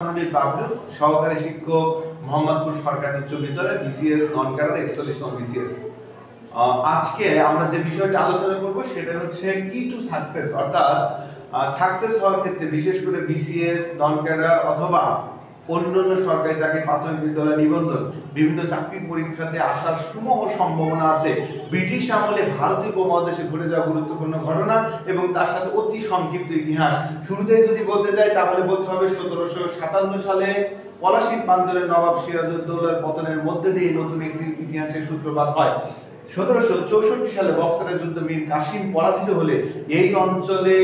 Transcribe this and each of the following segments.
হামিদ বাবলু, সহকারী শিক্ষক, মোহাম্মদপুর সরকারি উচ্চ বিদ্যালয়, বিসিএস নন ক্যাডার 41 নং বিসিএস। আজকে আমরা যে বিষয়টা আলোচনা করব সেটা হচ্ছে কি টু সাকসেস, অর্থাৎ সাকসেস হওয়ার ক্ষেত্রে বিশেষ করে বিসিএস নন ক্যাডার অথবা অন্যান্য সরকারি চাকরি, প্রাথমিক বিদ্যালয় নিবন্ধন, বিভিন্ন চাকরির পরীক্ষাতে আসার সমূহ সম্ভাবনা আছে। ব্রিটিশ আমলে ভারতীয় উপমহাদেশে ঘটে যাওয়া গুরুত্বপূর্ণ ঘটনা এবং তার সাথে অতি সংক্ষিপ্ত ইতিহাস। শুরুতেই যদি বলতে যাই তাহলে বলতে হবে 1757 সালে পলাশীর প্রান্তরে নবাব সিরাজউদ্দৌলার পতনের মধ্যে দিয়ে নতুন একটি ইতিহাসের সূত্রপাত হয়। 1764 সালে বক্সারের যুদ্ধে মীর কাসিম পরাজিত হলে এই অঞ্চলে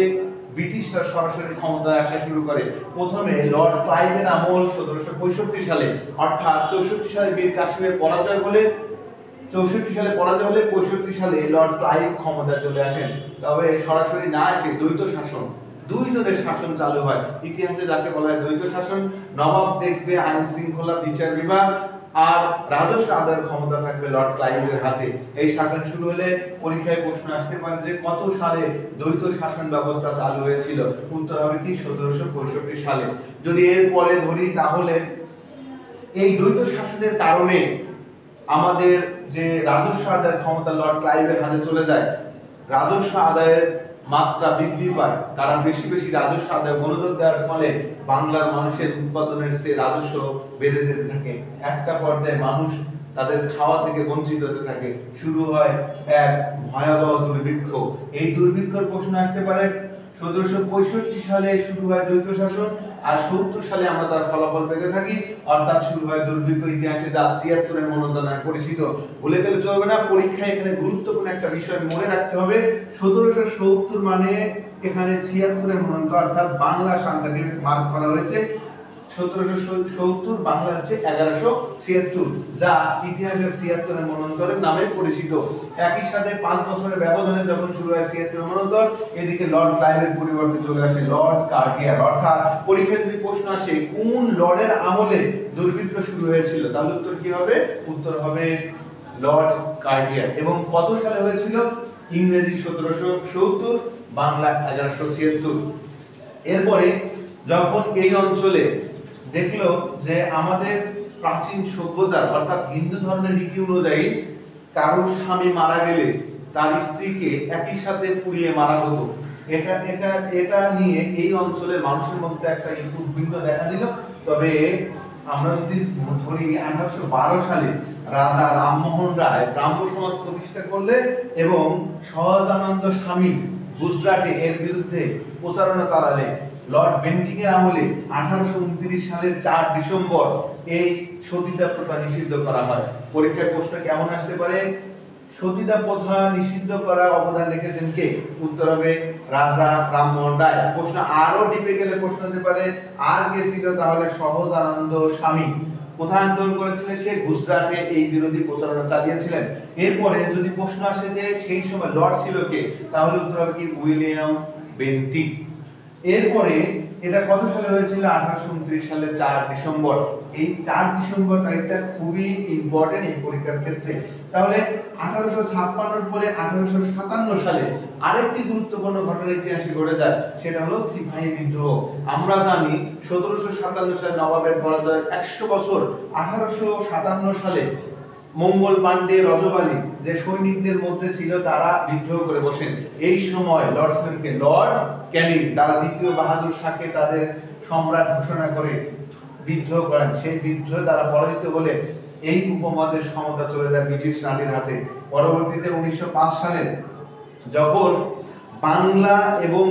ব্রিটিশরা সরাসরি ক্ষমতায় আসা শুরু করে। প্রথমে লর্ড ক্লাইভের আমল 1765 সালে, অর্থাৎ 64 সালে মীর কাসিমের পরাজয় হলে 65 সালে লর্ড ক্লাইভ ক্ষমতায় চলে আসেন। তবে সরাসরি না এসে দ্বৈত শাসন, দুইজনের শাসন চালু হয়। ইতিহাসে যাকে বলা হয় দ্বৈত শাসন। নবাব দেখবে আইন শৃঙ্খলা, বিচার বিভাগ আর রাজস্ব আদায়ের ক্ষমতা থাকবে লর্ড ক্লাইভের হাতে। এই শাসন শুরু হলে পরীক্ষায় প্রশ্ন আসতে পারে যে কত সালে দ্বৈত শাসন ব্যবস্থা চালু হয়েছিল। উত্তর হবে কি 1765 সালে। যদি এর পরে ধরি তাহলে এই দ্বৈত শাসনের কারণে আমাদের যে রাজস্ব আদায়ের ক্ষমতা লর্ড ক্লাইভের হাতে চলে যায়, রাজস্ব আদায়ের মাত্রা বৃদ্ধি পায়। তারা বেশি বেশি রাজস্ব আদায় মনোযোগ দেওয়ার ফলে বাংলার মানুষের উৎপাদনের চেয়ে রাজস্ব বেড়ে যেতে থাকে। একটা পর্যায়ে মানুষ তাদের খাওয়া থেকে বঞ্চিত হতে থাকে। শুরু হয় এক ভয়াবহ দুর্ভিক্ষ। এই দুর্ভিক্ষের প্রশ্ন আসতে পারে 1765 সালে শুরু হয় দ্বৈত শাসন, আর 70 সালে আমরা তার ফলাফল পেতে থাকি, অর্থাৎ শুরু হয় দুর্ভিক্ষ। ইতিহাসে যা 76 মনোনয়ন নামে পরিচিত। ভুলে গেলে চলবে না, পরীক্ষায় এখানে গুরুত্বপূর্ণ একটা বিষয় মনে রাখতে হবে। 1770 মানে এখানে 76 মনোনয়ন, অর্থাৎ বাংলা সংখ্যাকে মার্ক করা হয়েছে 1770, বাংলা হচ্ছে 1176, যা ইতিহাসের 76 মনোনয়নের নামে পরিচিত। একই সাথে 5 বছরের ব্যবধানে যখন শুরু হয় 76 মনোনয়ন, এদিকে লর্ড ক্লাইভের পরিবর্তে চলে আসে লর্ড কার্টিয়ার। অর্থাৎ পরীক্ষায় যদি প্রশ্ন আসে কোন লর্ডের আমলে দুর্ভিক্ষ শুরু হয়েছিল, তাহলে উত্তর কি হবে? উত্তর হবে লর্ড কার্টিয়ার। এবং কত সালে হয়েছিল? ইংরেজি 1770, বাংলা 1176। এরপরে যখন এই অঞ্চলে দেখলো যে আমাদের প্রাচীন সভ্যতার অর্থাৎ হিন্দু ধর্মের রীতি অনুযায়ী কারো স্বামী মারা গেলে তার স্ত্রীকে একই সাথে পুড়িয়ে মারা হতো, এটা নিয়ে এই অঞ্চলের মানুষের মধ্যে একটা উদ্বিগ্ন দেখা দিল। তবে আমরা যদি ধরি 1812 সালে রাজা রামমোহন রায় ব্রাহ্ম সমাজ প্রতিষ্ঠা করলে এবং সহজানন্দ স্বামী গুজরাটে এর বিরুদ্ধে প্রচারণা চালালে। লর্ড বেন্টিং এর আমলে 1829 সালের 4 ডিসেম্বর এই সতীদাহ প্রথা নিষিদ্ধ করা হয়। পরীক্ষার প্রশ্ন কেমন আসতে পারে? সতীদাহ প্রথা নিষিদ্ধ করার অবদান রেখেছেন কে? উত্তর হবে রাজা রামমোহন রায়। প্রশ্ন আরো ডিপে গেলে প্রশ্ন হতে পারে আর কে ছিল? তাহলে সহজানন্দ স্বামী। কোথায় আন্দোলন করেছিলেন সে? গুজরাটে এই বিরোধী প্রচারণা চালিয়েছিলেন। এরপরে যদি প্রশ্ন আসে যে সেই সময় লর্ড ছিল কে, তাহলে উত্তর হবে কি উইলিয়াম বেন্টিং। এরপরে এটা কত সালে হয়েছিল? 1829 সালের 4 ডিসেম্বর। এই 4 ডিসেম্বর তারিখটা খুবই ইম্পর্টেন্ট এই পরীক্ষার ক্ষেত্রে। তাহলে 1856 পরে 1857 সালে আরেকটি গুরুত্বপূর্ণ ঘটনা ইতিহাসে ঘটে যায়, সেটা হলো সিপাহী বিদ্রোহ। আমরা জানি 1757 সালে নবাবের পরাজয় 100 বছর। 1857 সালে মঙ্গল পান্ডে, রজবালি যে সৈনিকদের মধ্যে ছিল তারা বিদ্রোহ করে বসেন। এই সময় লর্ড ক্যানিং তারা দ্বিতীয় বাহাদুর শাহকে তাদের সম্রাট ঘোষণা করে বিদ্রোহ করেন। সেই বিদ্রোহে তারা পরাজিত হলে এই উপমহাদেশ ক্ষমতা চলে যায় ব্রিটিশ রানীর হাতে। পরবর্তীতে 1905 সালে যখন বাংলা এবং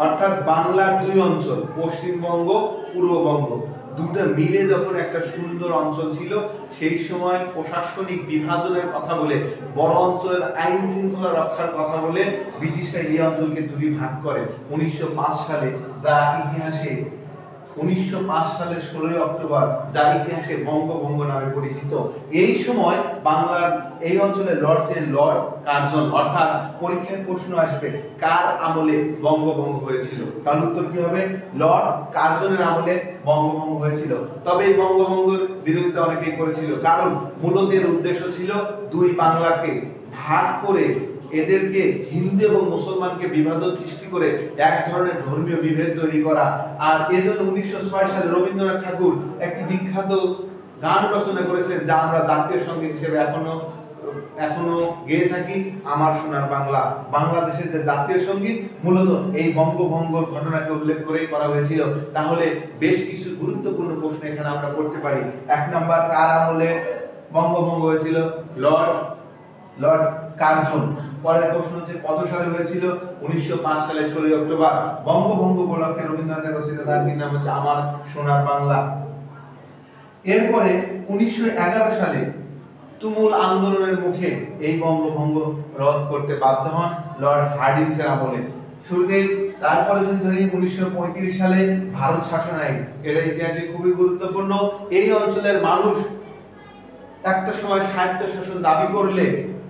অর্থাৎ বাংলার দুই অঞ্চল, পশ্চিমবঙ্গ, পূর্ববঙ্গ, দুটো মিলে যখন একটা সুন্দর অঞ্চল ছিল, সেই সময় প্রশাসনিক বিভাজনের কথা বলে, বড় অঞ্চলের আইন শৃঙ্খলা রক্ষার কথা বলে ব্রিটিশরা এই অঞ্চলকে দুই ভাগ করে 1905 সালে, যা ইতিহাসে 1905 সালের 16 অক্টোবর, যা ইতিহাসে বঙ্গভঙ্গ নামে পরিচিত। এই সময় বাংলার এই অঞ্চলে লর্ড ছিলেন লর্ড কার্জন। অর্থাৎ পরীক্ষায় প্রশ্ন আসবে কার আমলে বঙ্গভঙ্গ হয়েছিল, তার উত্তর কি হবে? লর্ড কার্জনের আমলে বঙ্গভঙ্গ হয়েছিল। তবে এই বঙ্গভঙ্গের বিরোধিতা অনেকেই করেছিল, কারণ মূলত এর উদ্দেশ্য ছিল দুই বাংলাকে ভাগ করে এদেরকে হিন্দু এবং মুসলমানকে বিভাজন সৃষ্টি করে এক ধরনের ধর্মীয় বিভেদ তৈরি করা। আর এজন্য 1906 সালে রবীন্দ্রনাথ ঠাকুর একটি বিখ্যাত গান রচনা করেছিলেন, যা আমরা জাতীয় সঙ্গীত হিসেবে এখনো গেয়ে থাকি, আমার সোনার বাংলা। বাংলাদেশের যে জাতীয় সঙ্গীত মূলত এই বঙ্গভঙ্গর ঘটনাকে উল্লেখ করেই করা হয়েছিল। তাহলে বেশ কিছু গুরুত্বপূর্ণ প্রশ্ন এখানে আমরা করতে পারি। 1 নম্বর, কার আমলে বঙ্গভঙ্গ হয়েছিল? Lord Curzon. পরের প্রশ্ন হচ্ছে কত সালে হয়েছিল? 1905 সালে 16 অক্টোবর। বঙ্গভঙ্গ উপলক্ষে রবীন্দ্রনাথের রচিত গানটির নাম হচ্ছে আমার সোনার বাংলা। এরপরে 1911 সালে তুমুল আন্দোলনের মুখে এই বঙ্গভঙ্গ রদ করতে বাধ্য হন লর্ড হার্ডিঞ্জের আমলে। শুরুতে তারপরে যদি ধরি 1935 সালে ভারত শাসন আইন, এটা ইতিহাসে খুবই গুরুত্বপূর্ণ। এই অঞ্চলের মানুষ একটা সময় স্বায়ত্তশাসন দাবি করলে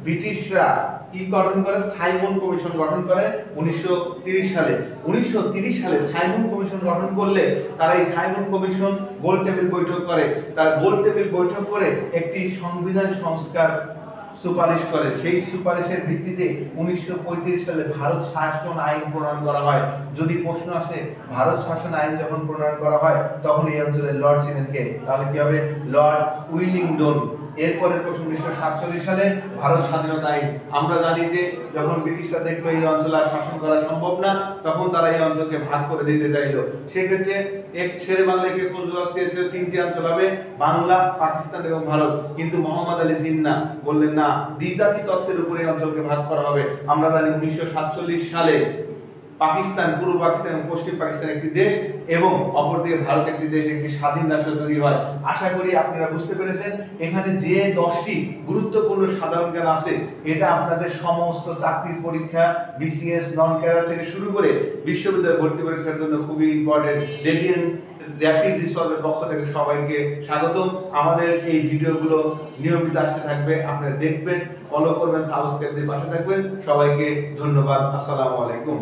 ব্রিটিশরা কি গঠন করে? সাইমন কমিশন গঠন করে 1930 সালে। 1930 সালে সাইমন কমিশন গঠন করলে তারা এই সাইমন কমিশন গোল টেবিল বৈঠক করে। তার গোল টেবিল বৈঠক করে একটি সংবিধান সংস্কার সুপারিশ করে। সেই সুপারিশের ভিত্তিতে 1935 সালে ভারত শাসন আইন প্রণয়ন করা হয়। যদি প্রশ্ন আসে ভারত শাসন আইন যখন প্রণয়ন করা হয় তখন এই অঞ্চলের লর্ড ছিলেন কে? তাহলে কি হবে? Lord Willingdon. এরপরের প্রশ্ন 1947 সালে ভারত স্বাধীনতা আইন। আমরা জানি যে যখন ব্রিটিশরা দেখলো এই অঞ্চল আর শাসন করা সম্ভব না, তখন তারা এই অঞ্চলকে ভাগ করে দিতে চাইলো। সেক্ষেত্রে শেরে বাংলাকে ফজলুল হক চেয়েছিল 3টি অঞ্চল হবে, বাংলা, পাকিস্তান এবং ভারত। কিন্তু মোহাম্মদ আলী জিন্না বললেন না, দ্বিজাতি তত্ত্বের উপরে এই অঞ্চলকে ভাগ করা হবে। আমরা জানি 1947 সালে পাকিস্তান, পূর্ব পাকিস্তান এবং পশ্চিম পাকিস্তান একটি দেশ এবং অপরদিকে ভারত একটি দেশ, একটি স্বাধীন রাষ্ট্র তৈরি হয়। আশা করি আপনারা বুঝতে পেরেছেন। এখানে যে 10টি গুরুত্বপূর্ণ সাধারণ জ্ঞান আছে, এটা আপনাদের সমস্ত চাকরির পরীক্ষা, বিসিএস, নন ক্যাডার থেকে শুরু করে বিশ্ববিদ্যালয় ভর্তি পরীক্ষার জন্য খুবই ইম্পর্টেন্ট। র্যাপিড রিসলভের পক্ষ থেকে সবাইকে স্বাগতম। আমাদের এই ভিডিওগুলো নিয়মিত আসতে থাকবে, আপনারা দেখবেন, ফলো করবেন, সাবস্ক্রাইব দিয়ে পাশে থাকবেন। সবাইকে ধন্যবাদ। আসসালামু আলাইকুম।